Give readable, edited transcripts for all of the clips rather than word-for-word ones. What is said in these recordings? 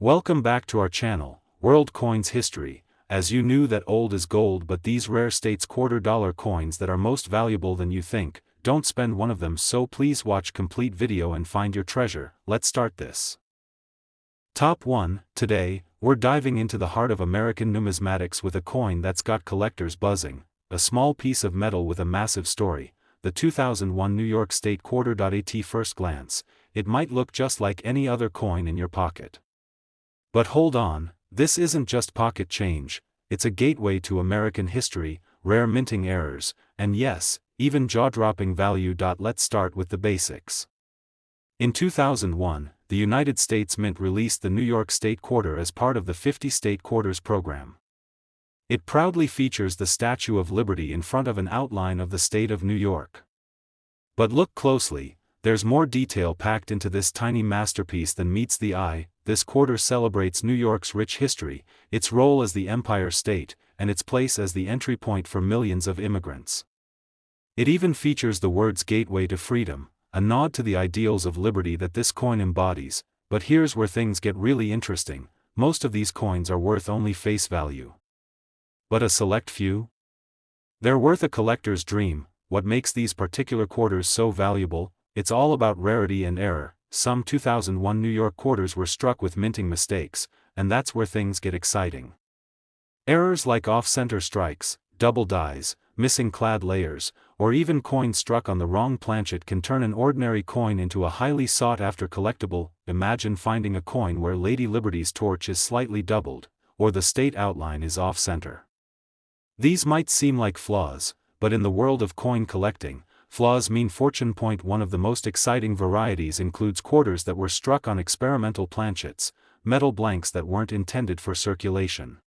Welcome back to our channel, World Coins History. As you knew that old is gold, but these rare states $quarter coins that are most valuable than you think, don't spend one of them, so please watch complete video and find your treasure. Let's start this. Top 1. Today, we're diving into the heart of American numismatics with a coin that's got collectors buzzing, a small piece of metal with a massive story, the 2001 New York State quarter. At first glance, it might look just like any other coin in your pocket. But hold on, this isn't just pocket change, it's a gateway to American history, rare minting errors, and yes, even jaw-dropping value. Let's start with the basics. In 2001, the United States Mint released the New York State Quarter as part of the 50 State Quarters program. It proudly features the Statue of Liberty in front of an outline of the state of New York. But look closely, there's more detail packed into this tiny masterpiece than meets the eye. This quarter celebrates New York's rich history, its role as the Empire State, and its place as the entry point for millions of immigrants. It even features the words "Gateway to Freedom," a nod to the ideals of liberty that this coin embodies. But here's where things get really interesting: most of these coins are worth only face value. But a select few? They're worth a collector's dream. What makes these particular quarters so valuable? It's all about rarity and error. Some 2001 New York quarters were struck with minting mistakes, and that's where things get exciting. Errors like off-center strikes, double dies, missing clad layers, or even coins struck on the wrong planchet can turn an ordinary coin into a highly sought-after collectible. Imagine finding a coin where Lady Liberty's torch is slightly doubled, or the state outline is off-center. These might seem like flaws, but in the world of coin collecting, flaws mean fortune. One of the most exciting varieties includes quarters that were struck on experimental planchets, metal blanks that weren't intended for circulation.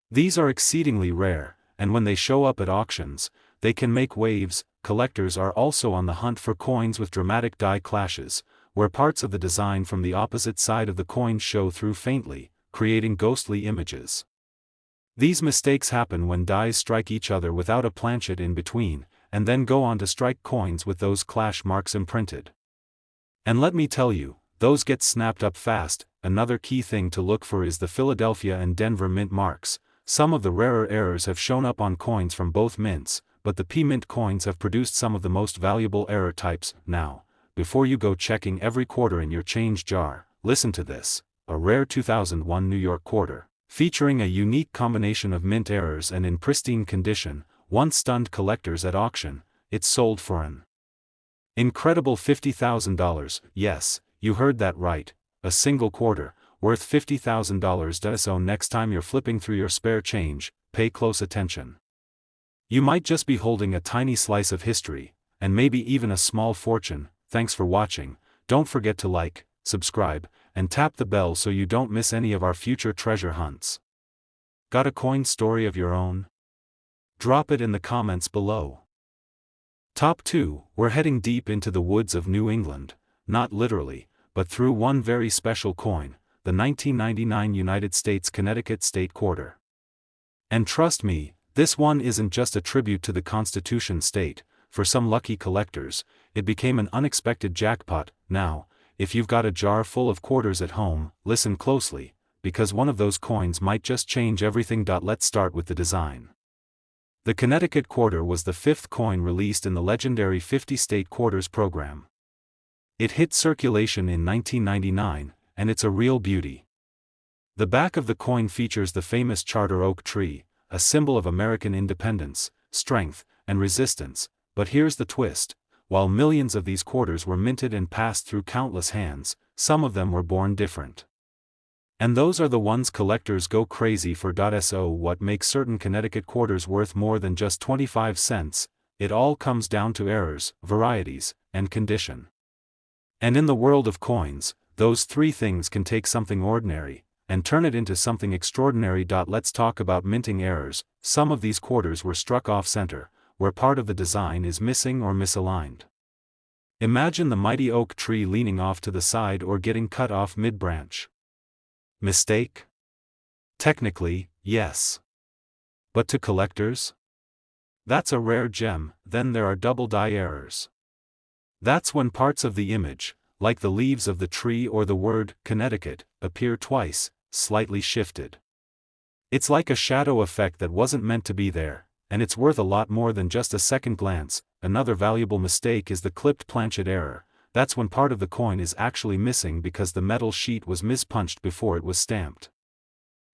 These are exceedingly rare, and when they show up at auctions, they can make waves. Collectors are also on the hunt for coins with dramatic die clashes, where parts of the design from the opposite side of the coin show through faintly, creating ghostly images. These mistakes happen when dies strike each other without a planchet in between, and then go on to strike coins with those clash marks imprinted. And let me tell you, those get snapped up fast. Another key thing to look for is the Philadelphia and Denver mint marks. Some of the rarer errors have shown up on coins from both mints, but the P-Mint coins have produced some of the most valuable error types. Now, before you go checking every quarter in your change jar, listen to this: a rare 2001 New York quarter, featuring a unique combination of mint errors and in pristine condition, once stunned collectors at auction. It's sold for an incredible $50,000. Yes, you heard that right, a single quarter, worth $50,000. So next time you're flipping through your spare change, pay close attention. You might just be holding a tiny slice of history, and maybe even a small fortune. Thanks for watching. Don't forget to like, subscribe, and tap the bell so you don't miss any of our future treasure hunts. Got a coin story of your own? Drop it in the comments below. Top 2. We're heading deep into the woods of New England, not literally, but through one very special coin, the 1999 United States Connecticut State Quarter. And trust me, this one isn't just a tribute to the Constitution State. For some lucky collectors, it became an unexpected jackpot. Now, if you've got a jar full of quarters at home, listen closely, because one of those coins might just change everything. Let's start with the design. The Connecticut Quarter was the fifth coin released in the legendary 50 State Quarters program. It hit circulation in 1999, and it's a real beauty. The back of the coin features the famous charter oak tree, a symbol of American independence, strength, and resistance. But here's the twist: while millions of these quarters were minted and passed through countless hands, some of them were born different. And those are the ones collectors go crazy for. So what makes certain Connecticut quarters worth more than just 25 cents? It all comes down to errors, varieties, and condition. And in the world of coins, those three things can take something ordinary and turn it into something extraordinary. Let's talk about minting errors. Some of these quarters were struck off-center, where part of the design is missing or misaligned. Imagine the mighty oak tree leaning off to the side or getting cut off mid-branch. Mistake? Technically, yes. But to collectors? That's a rare gem. Then there are double die errors. That's when parts of the image, like the leaves of the tree or the word Connecticut appear twice, slightly shifted. It's like a shadow effect that wasn't meant to be there, and it's worth a lot more than just a second glance. Another valuable mistake is the clipped planchet error. That's when part of the coin is actually missing because the metal sheet was mispunched before it was stamped.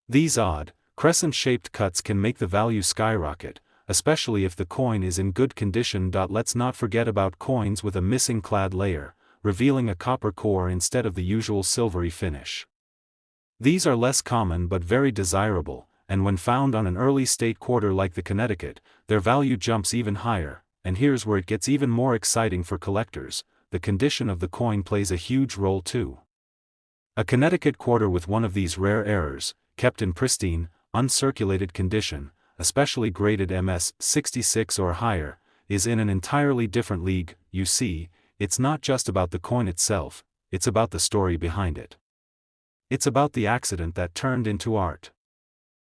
These odd, crescent-shaped cuts can make the value skyrocket, especially if the coin is in good condition. Let's not forget about coins with a missing clad layer, revealing a copper core instead of the usual silvery finish. These are less common but very desirable, and when found on an early state quarter like the Connecticut, their value jumps even higher. And here's where it gets even more exciting for collectors: the condition of the coin plays a huge role too. A Connecticut quarter with one of these rare errors, kept in pristine, uncirculated condition, especially graded MS 66 or higher, is in an entirely different league. You see, it's not just about the coin itself, it's about the story behind it. It's about the accident that turned into art.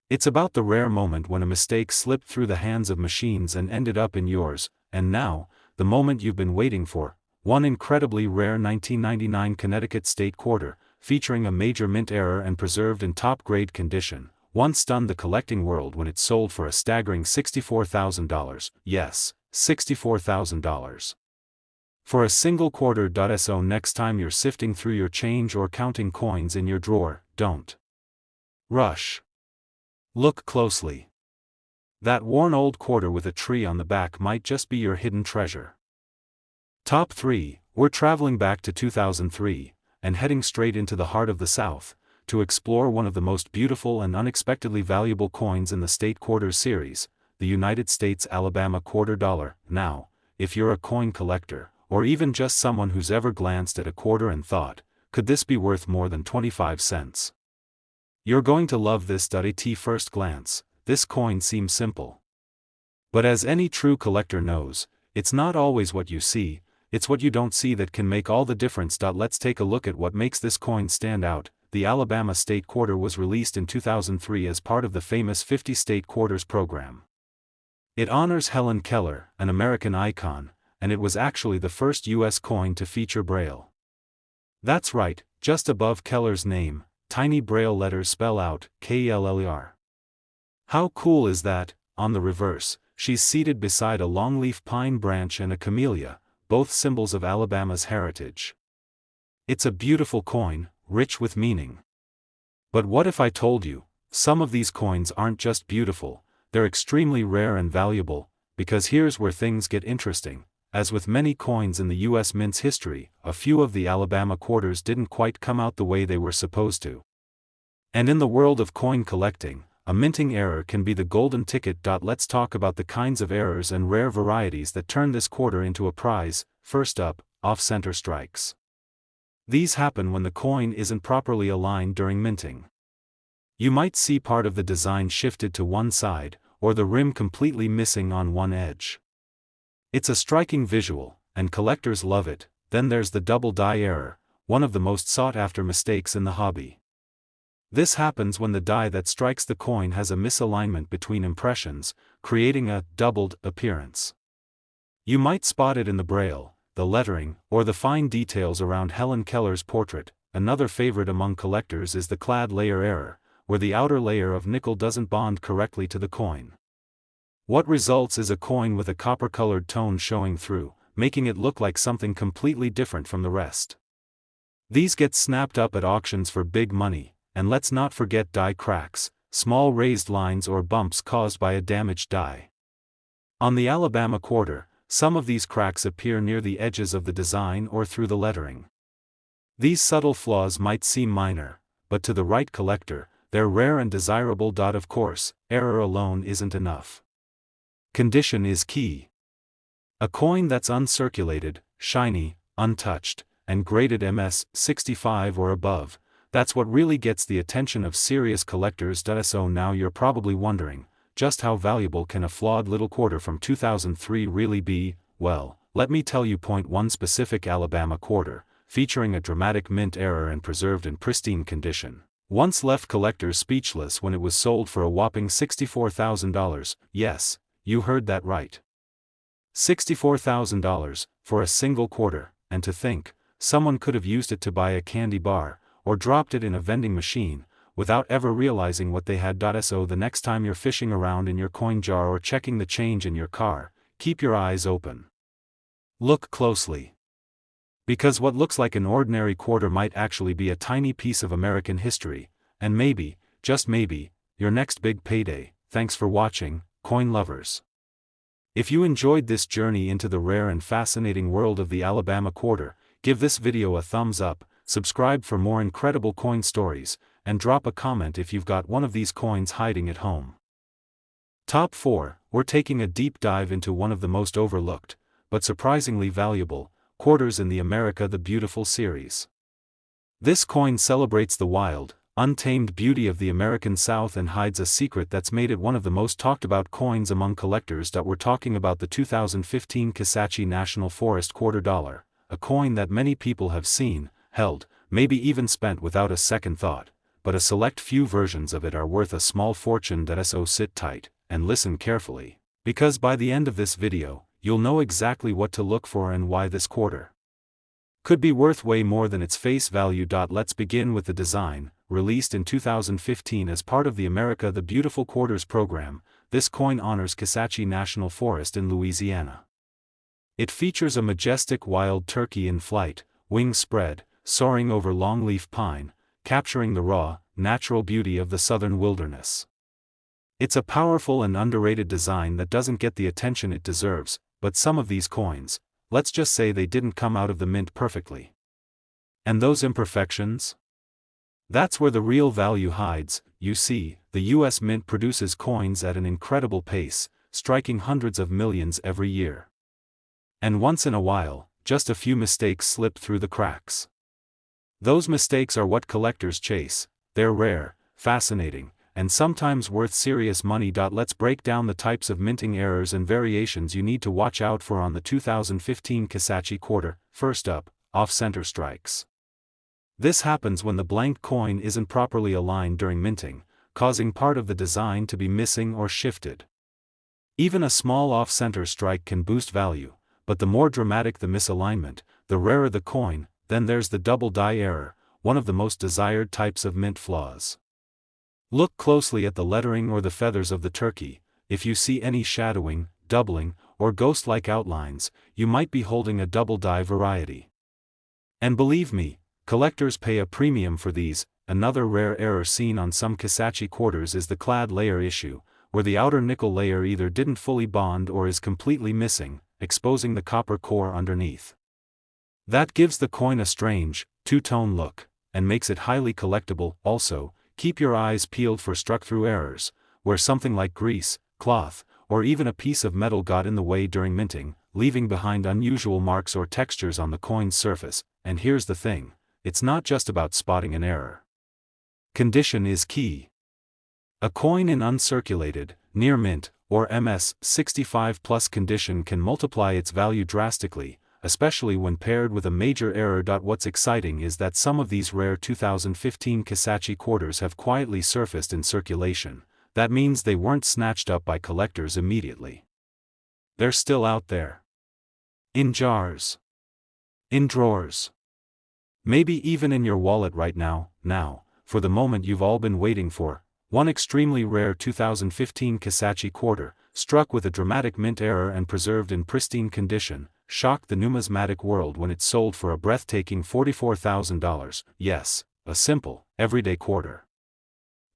It's about the rare moment when a mistake slipped through the hands of machines and ended up in yours. And now, the moment you've been waiting for, one incredibly rare 1999 Connecticut state quarter, featuring a major mint error and preserved in top-grade condition, once stunned the collecting world when it sold for a staggering $64,000, yes, $64,000. For a single quarter. So next time you're sifting through your change or counting coins in your drawer, don't rush. Look closely. That worn old quarter with a tree on the back might just be your hidden treasure. Top 3, we're traveling back to 2003, and heading straight into the heart of the South, to explore one of the most beautiful and unexpectedly valuable coins in the state quarters series, the United States Alabama quarter dollar. Now, if you're a coin collector, or even just someone who's ever glanced at a quarter and thought, could this be worth more than 25 cents? You're going to love this. At first glance, this coin seems simple. But as any true collector knows, it's not always what you see, it's what you don't see that can make all the difference. Let's take a look at what makes this coin stand out. The Alabama State Quarter was released in 2003 as part of the famous 50 State Quarters program. It honors Helen Keller, an American icon, and it was actually the first U.S. coin to feature Braille. That's right, just above Keller's name, tiny Braille letters spell out Keller. How cool is that? On the reverse, she's seated beside a longleaf pine branch and a camellia, both symbols of Alabama's heritage. It's a beautiful coin, rich with meaning. But what if I told you, some of these coins aren't just beautiful, they're extremely rare and valuable? Because here's where things get interesting. As with many coins in the U.S. mint's history, a few of the Alabama quarters didn't quite come out the way they were supposed to. And in the world of coin collecting, a minting error can be the golden ticket. Let's talk about the kinds of errors and rare varieties that turn this quarter into a prize. First up, off-center strikes. These happen when the coin isn't properly aligned during minting. You might see part of the design shifted to one side, or the rim completely missing on one edge. It's a striking visual, and collectors love it. Then there's the double die error, one of the most sought-after mistakes in the hobby. This happens when the die that strikes the coin has a misalignment between impressions, creating a doubled appearance. You might spot it in the Braille, the lettering, or the fine details around Helen Keller's portrait. Another favorite among collectors is the clad layer error, where the outer layer of nickel doesn't bond correctly to the coin. What results is a coin with a copper-colored tone showing through, making it look like something completely different from the rest. These get snapped up at auctions for big money, and let's not forget die cracks, small raised lines or bumps caused by a damaged die. On the Alabama quarter, some of these cracks appear near the edges of the design or through the lettering. These subtle flaws might seem minor, but to the right collector, they're rare and desirable. Of course, error alone isn't enough. Condition is key. A coin that's uncirculated, shiny, untouched, and graded MS 65 or above, that's what really gets the attention of serious collectors. So now you're probably wondering, just how valuable can a flawed little quarter from 2003 really be? Well, let me tell you. One specific Alabama quarter, featuring a dramatic mint error and preserved in pristine condition, once left collectors speechless when it was sold for a whopping $64,000. Yes, you heard that right. $64,000 for a single quarter. And to think, someone could have used it to buy a candy bar, or dropped it in a vending machine, without ever realizing what they had. So the next time you're fishing around in your coin jar or checking the change in your car, keep your eyes open. Look closely. Because what looks like an ordinary quarter might actually be a tiny piece of American history, and maybe, just maybe, your next big payday. Thanks for watching, coin lovers. If you enjoyed this journey into the rare and fascinating world of the Alabama quarter, give this video a thumbs up, subscribe for more incredible coin stories, and drop a comment if you've got one of these coins hiding at home. Top 4, we're taking a deep dive into one of the most overlooked, but surprisingly valuable, quarters in the America the Beautiful series. This coin celebrates the wild, untamed beauty of the American South and hides a secret that's made it one of the most talked about coins among collectors. We're talking about the 2015 Kisatchie National Forest quarter dollar, a coin that many people have seen, held, maybe even spent without a second thought, but a select few versions of it are worth a small fortune. So sit tight, and listen carefully, because by the end of this video, you'll know exactly what to look for and why this quarter could be worth way more than its face value. Let's begin with the design. Released in 2015 as part of the America the Beautiful Quarters program, this coin honors Kisatchie National Forest in Louisiana. It features a majestic wild turkey in flight, wings spread, soaring over longleaf pine, capturing the raw, natural beauty of the southern wilderness. It's a powerful and underrated design that doesn't get the attention it deserves, but some of these coins, let's just say they didn't come out of the mint perfectly. And those imperfections? That's where the real value hides. You see, the US Mint produces coins at an incredible pace, striking hundreds of millions every year. And once in a while, just a few mistakes slip through the cracks. Those mistakes are what collectors chase. They're rare, fascinating, and sometimes worth serious money. Let's break down the types of minting errors and variations you need to watch out for on the 2015 Kisatchie quarter. First up, off-center strikes. This happens when the blank coin isn't properly aligned during minting, causing part of the design to be missing or shifted. Even a small off-center strike can boost value, but the more dramatic the misalignment, the rarer the coin. Then there's the double die error, one of the most desired types of mint flaws. Look closely at the lettering or the feathers of the turkey. If you see any shadowing, doubling, or ghost-like outlines, you might be holding a double die variety. And believe me, collectors pay a premium for these. Another rare error seen on some Kisatchie quarters is the clad layer issue, where the outer nickel layer either didn't fully bond or is completely missing, exposing the copper core underneath. That gives the coin a strange, two-tone look, and makes it highly collectible. Also, keep your eyes peeled for struck-through errors, where something like grease, cloth, or even a piece of metal got in the way during minting, leaving behind unusual marks or textures on the coin's surface. And here's the thing. It's not just about spotting an error. Condition is key. A coin in uncirculated, near mint, or MS 65+ condition can multiply its value drastically, especially when paired with a major error. What's exciting is that some of these rare 2015 Kisatchie quarters have quietly surfaced in circulation. That means they weren't snatched up by collectors immediately. They're still out there. In jars. In drawers. Maybe even in your wallet right now. Now, for the moment you've all been waiting for, one extremely rare 2015 Kisatchie quarter, struck with a dramatic mint error and preserved in pristine condition, shocked the numismatic world when it sold for a breathtaking $44,000. Yes, a simple, everyday quarter.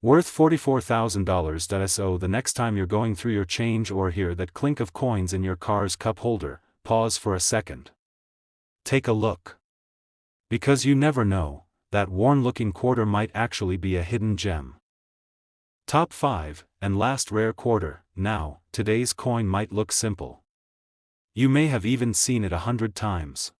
Worth $44,000. So the next time you're going through your change or hear that clink of coins in your car's cup holder, pause for a second. Take a look. Because you never know, that worn-looking quarter might actually be a hidden gem. Top 5, and last rare quarter. Now, today's coin might look simple. You may have even seen it 100 times.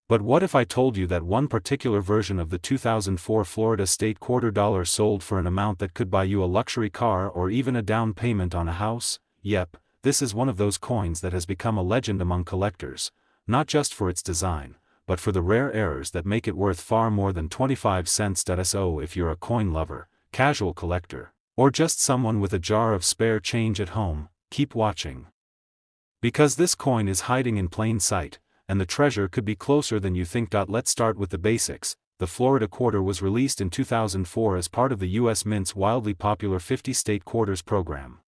But what if I told you that one particular version of the 2004 Florida State quarter dollar sold for an amount that could buy you a luxury car or even a down payment on a house? Yep, this is one of those coins that has become a legend among collectors, not just for its design, but for the rare errors that make it worth far more than 25 cents. So if you're a coin lover, casual collector, or just someone with a jar of spare change at home, keep watching. Because this coin is hiding in plain sight, and the treasure could be closer than you think. Let's start with the basics. The Florida quarter was released in 2004 as part of the U.S. Mint's wildly popular 50-state quarters program.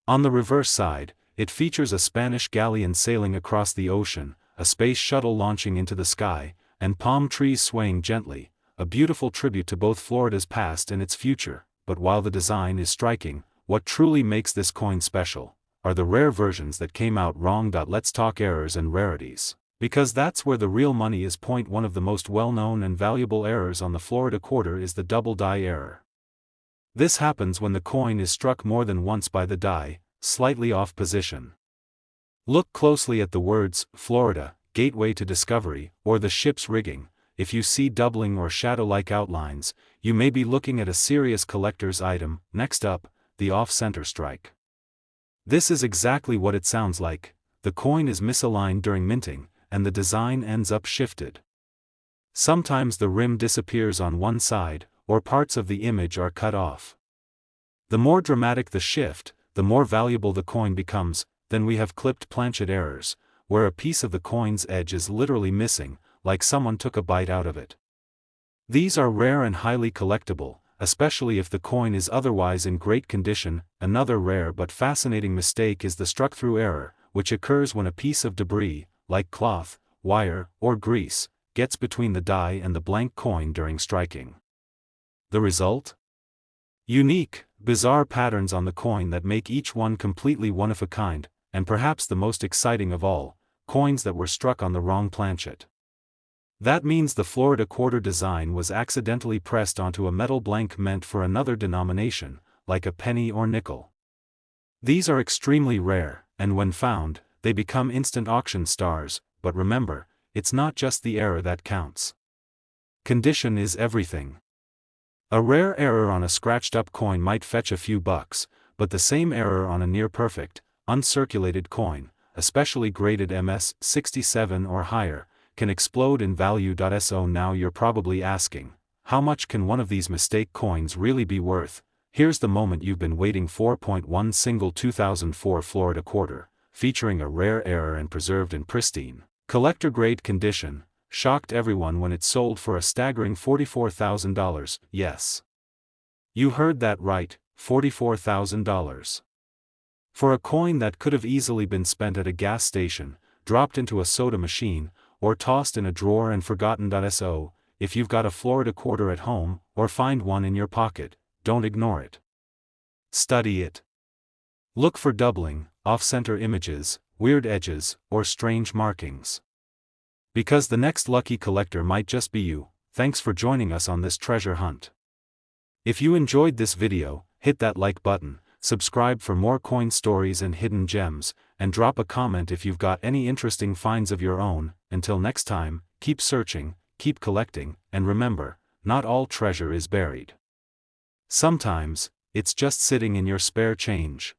On the reverse side, it features a Spanish galleon sailing across the ocean, a space shuttle launching into the sky, and palm trees swaying gently, a beautiful tribute to both Florida's past and its future. But while the design is striking, what truly makes this coin special are the rare versions that came out wrong. Let's talk errors and rarities, because that's where the real money is. One of the most well-known and valuable errors on the Florida quarter is the double die error. This happens when the coin is struck more than once by the die, slightly off position. Look closely at the words, Florida, Gateway to Discovery, or the ship's rigging. If you see doubling or shadow-like outlines, you may be looking at a serious collector's item. Next up, the off-center strike. This is exactly what it sounds like. The coin is misaligned during minting, and the design ends up shifted. Sometimes the rim disappears on one side, or parts of the image are cut off. The more dramatic the shift, the more valuable the coin becomes. Then we have clipped planchet errors, where a piece of the coin's edge is literally missing, like someone took a bite out of it. These are rare and highly collectible, especially if the coin is otherwise in great condition. Another rare but fascinating mistake is the struck-through error, which occurs when a piece of debris, like cloth, wire, or grease, gets between the die and the blank coin during striking. The result? Unique, bizarre patterns on the coin that make each one completely one-of-a-kind, and perhaps the most exciting of all, coins that were struck on the wrong planchet. That means the Florida quarter design was accidentally pressed onto a metal blank meant for another denomination, like a penny or nickel. These are extremely rare, and when found, they become instant auction stars. But remember, it's not just the error that counts. Condition is everything. A rare error on a scratched-up coin might fetch a few bucks, but the same error on a near-perfect, uncirculated coin, especially graded MS-67 or higher, can explode in value. So now you're probably asking, how much can one of these mistake coins really be worth? Here's the moment you've been waiting for. One single 2004 Florida quarter, featuring a rare error and preserved in pristine, collector-grade condition, shocked everyone when it sold for a staggering $44,000. Yes. You heard that right, $44,000. For a coin that could have easily been spent at a gas station, dropped into a soda machine, or tossed in a drawer and forgotten. So, if you've got a Florida quarter at home, or find one in your pocket, don't ignore it. Study it. Look for doubling, off-center images, weird edges, or strange markings. Because the next lucky collector might just be you. Thanks for joining us on this treasure hunt. If you enjoyed this video, hit that like button, subscribe for more coin stories and hidden gems, and drop a comment if you've got any interesting finds of your own. Until next time, keep searching, keep collecting, and remember, not all treasure is buried. Sometimes, it's just sitting in your spare change.